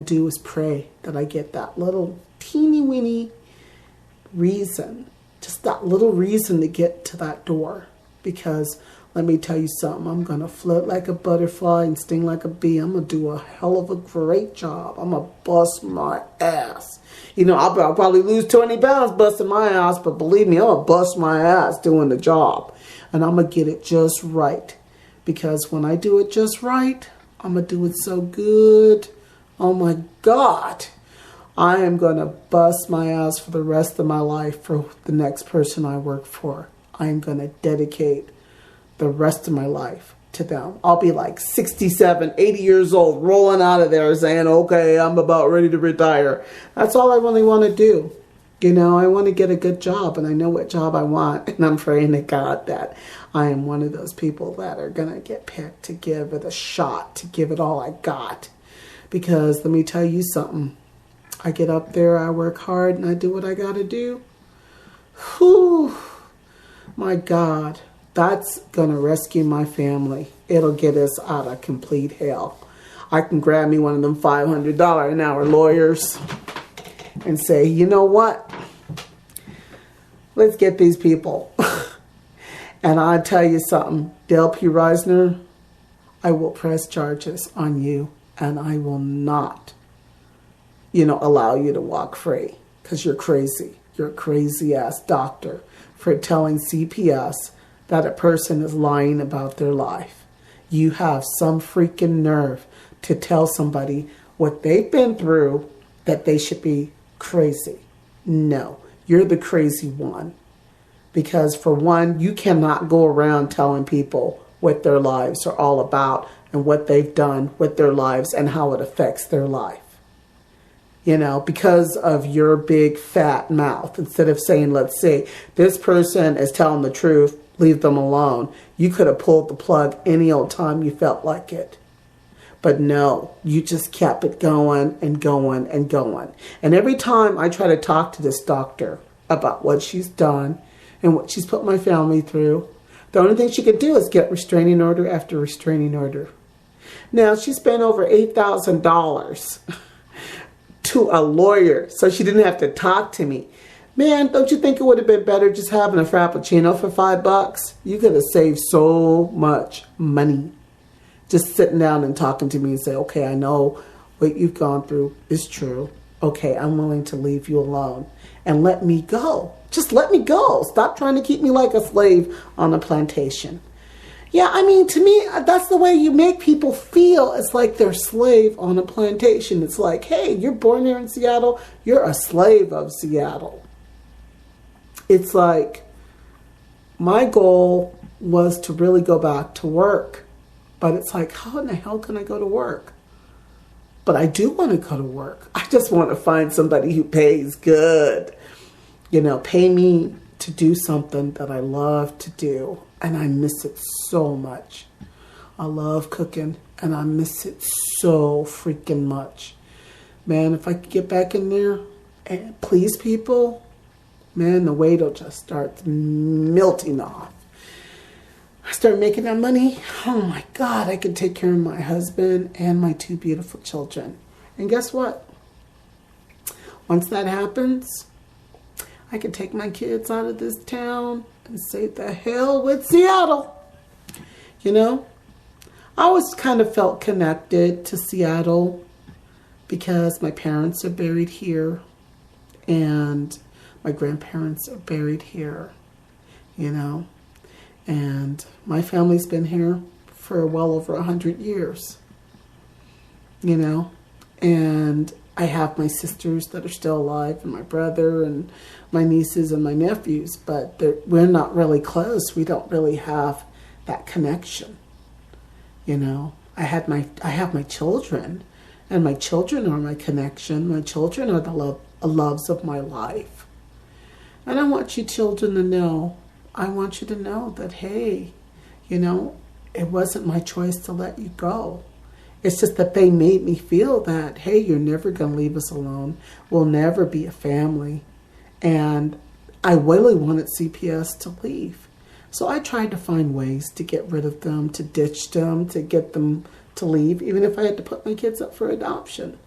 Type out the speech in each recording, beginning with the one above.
do is pray that I get that little teeny weeny reason, just that little reason to get to that door. Because let me tell you something, I'm going to float like a butterfly and sting like a bee. I'm going to do a hell of a great job. I'm going to bust my ass. You know, I'll probably lose 20 pounds busting my ass, but believe me, I'm going to bust my ass doing the job. And I'm going to get it just right. Because when I do it just right, I'm going to do it so good. Oh my God. I am going to bust my ass for the rest of my life for the next person I work for. I am going to dedicate the rest of my life to them. I'll be like 67, 80 years old, rolling out of there saying, okay, I'm about ready to retire. That's all I really want to do. You know, I want to get a good job, and I know what job I want, and I'm praying to God that I am one of those people that are going to get picked to give it a shot, to give it all I got. Because let me tell you something. I get up there, I work hard, and I do what I got to do. Whew. My God. That's going to rescue my family. It'll get us out of complete hell. I can grab me one of them $500 an hour lawyers and say, you know what? Let's get these people. And I'll tell you something, Dale P. Reisner, I will press charges on you, and I will not, allow you to walk free, because you're crazy. You're a crazy ass doctor for telling CPS that a person is lying about their life. You have some freaking nerve to tell somebody what they've been through that they should be crazy. No, you're the crazy one. Because for one, you cannot go around telling people what their lives are all about and what they've done with their lives and how it affects their life. Because of your big fat mouth. Instead of saying, let's say, this person is telling the truth, leave them alone. You could have pulled the plug any old time you felt like it. But no, you just kept it going and going and going. And every time I try to talk to this doctor about what she's done and what she's put my family through, the only thing she could do is get restraining order after restraining order. Now, she spent over $8,000 to a lawyer so she didn't have to talk to me. Man, don't you think it would have been better just having a Frappuccino for $5? You could have saved so much money just sitting down and talking to me and say, okay, I know what you've gone through is true. Okay, I'm willing to leave you alone and let me go. Just let me go. Stop trying to keep me like a slave on a plantation. Yeah, to me, that's the way you make people feel. It's like they're a slave on a plantation. It's like, hey, you're born here in Seattle. You're a slave of Seattle. It's like my goal was to really go back to work. But it's like, how in the hell can I go to work? But I do want to go to work. I just want to find somebody who pays good. Pay me to do something that I love to do. And I miss it so much. I love cooking and I miss it so freaking much. Man, if I could get back in there and please people, man, the weight will just start melting off. I start making that money. Oh my God, I can take care of my husband and my 2 beautiful children. And guess what? Once that happens, I can take my kids out of this town and say the hell with Seattle. I always kind of felt connected to Seattle because my parents are buried here and my grandparents are buried here, and my family's been here for well over 100 years, and I have my sisters that are still alive and my brother and my nieces and my nephews, but we're not really close. We don't really have that connection. I have my children, and my children are my connection. My children are the loves of my life. And I want you children to know, I want you to know that, hey, it wasn't my choice to let you go. It's just that they made me feel that, hey, you're never going to leave us alone. We'll never be a family. And I really wanted CPS to leave. So I tried to find ways to get rid of them, to ditch them, to get them to leave, even if I had to put my kids up for adoption.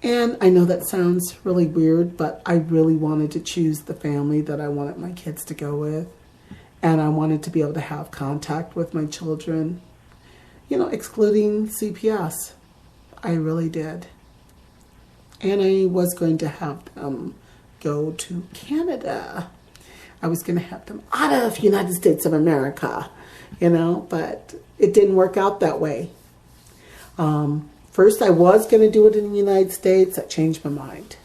And I know that sounds really weird, but I really wanted to choose the family that I wanted my kids to go with. And I wanted to be able to have contact with my children, excluding CPS. I really did. And I was going to have them go to Canada. I was going to have them out of United States of America, but it didn't work out that way. First, I was going to do it in the United States. I changed my mind.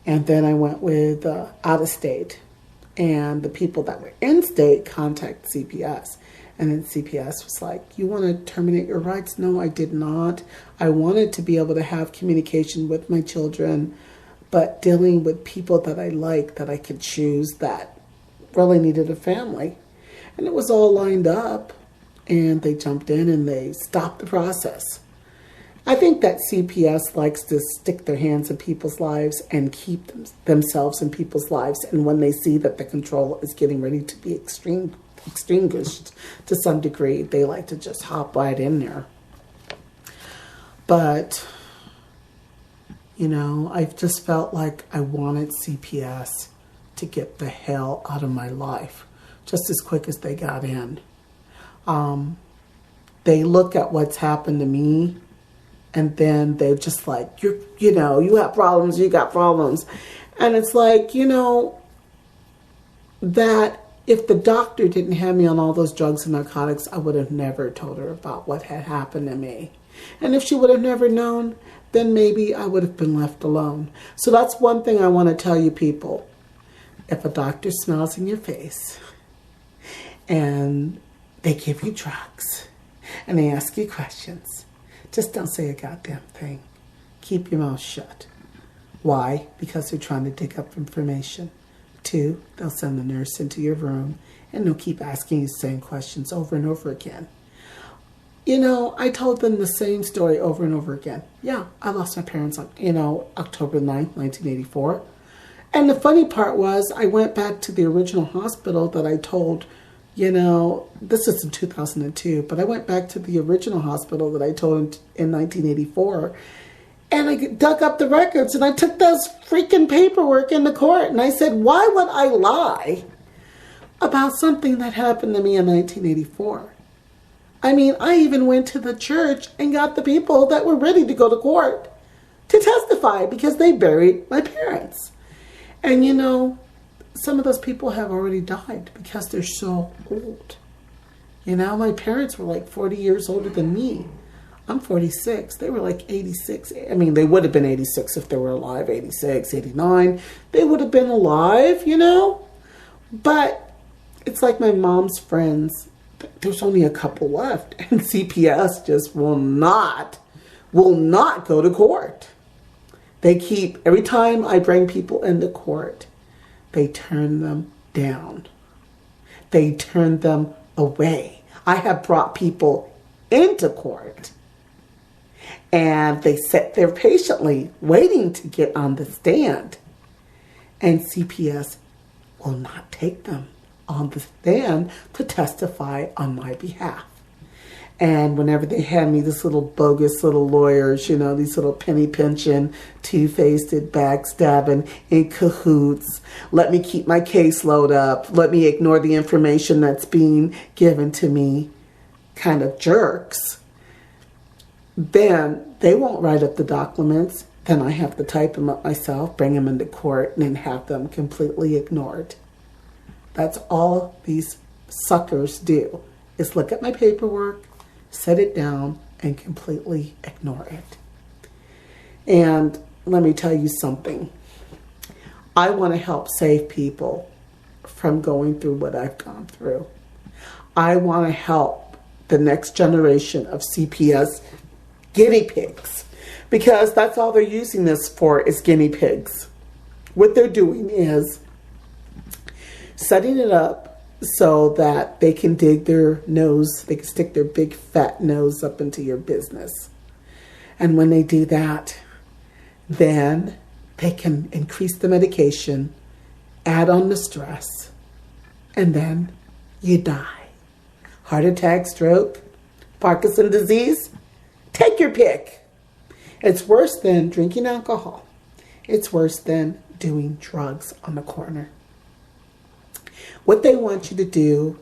And then I went with out of state. And the people that were in state contacted CPS. And then CPS was like, you want to terminate your rights? No, I did not. I wanted to be able to have communication with my children, but dealing with people that I like, that I could choose, that really needed a family. And it was all lined up. And they jumped in and they stopped the process. I think that CPS likes to stick their hands in people's lives and keep themselves in people's lives. And when they see that the control is getting ready to be extinguished to some degree, they like to just hop right in there. But, I've just felt like I wanted CPS to get the hell out of my life just as quick as they got in. They look at what's happened to me, and then they're just like, you have problems, you got problems. And it's like, that if the doctor didn't have me on all those drugs and narcotics, I would have never told her about what had happened to me. And if she would have never known, then maybe I would have been left alone. So that's one thing I want to tell you people. If a doctor smiles in your face and they give you drugs and they ask you questions, just don't say a goddamn thing. Keep your mouth shut. Why? Because they're trying to dig up information. 2, they'll send the nurse into your room and they'll keep asking you the same questions over and over again. I told them the same story over and over again. Yeah, I lost my parents on, October 9th, 1984. And the funny part was I went back to the original hospital that I told, this is in 2002, but I went back to the original hospital that I told in 1984, and I dug up the records, and I took those freaking paperwork into court, and I said, why would I lie about something that happened to me in 1984? I mean, I even went to the church and got the people that were ready to go to court to testify because they buried my parents. And some of those people have already died because they're so old. My parents were like 40 years older than me. I'm 46. They were like 86. I mean, they would have been 86 if they were alive, 86, 89. They would have been alive, But it's like my mom's friends. There's only a couple left. And CPS just will not go to court. They keep, every time I bring people into court, they turn them down. They turn them away. I have brought people into court and they sit there patiently waiting to get on the stand. And CPS will not take them on the stand to testify on my behalf. And whenever they hand me this little bogus little lawyers, these little penny pinching, two-faced, backstabbing, in cahoots, let me keep my caseload up, let me ignore the information that's being given to me, kind of jerks, then they won't write up the documents. Then I have to type them up myself, bring them into court, and then have them completely ignored. That's all these suckers do, is look at my paperwork, set it down, and completely ignore it. And let me tell you something. I want to help save people from going through what I've gone through. I want to help the next generation of CPS guinea pigs, because that's all they're using this for, is guinea pigs. What they're doing is setting it up so that they can dig their nose, they can stick their big fat nose up into your business. And when they do that, then they can increase the medication, add on the stress, and then you die. Heart attack, stroke, Parkinson's disease, take your pick. It's worse than drinking alcohol. It's worse than doing drugs on the corner. What they want you to do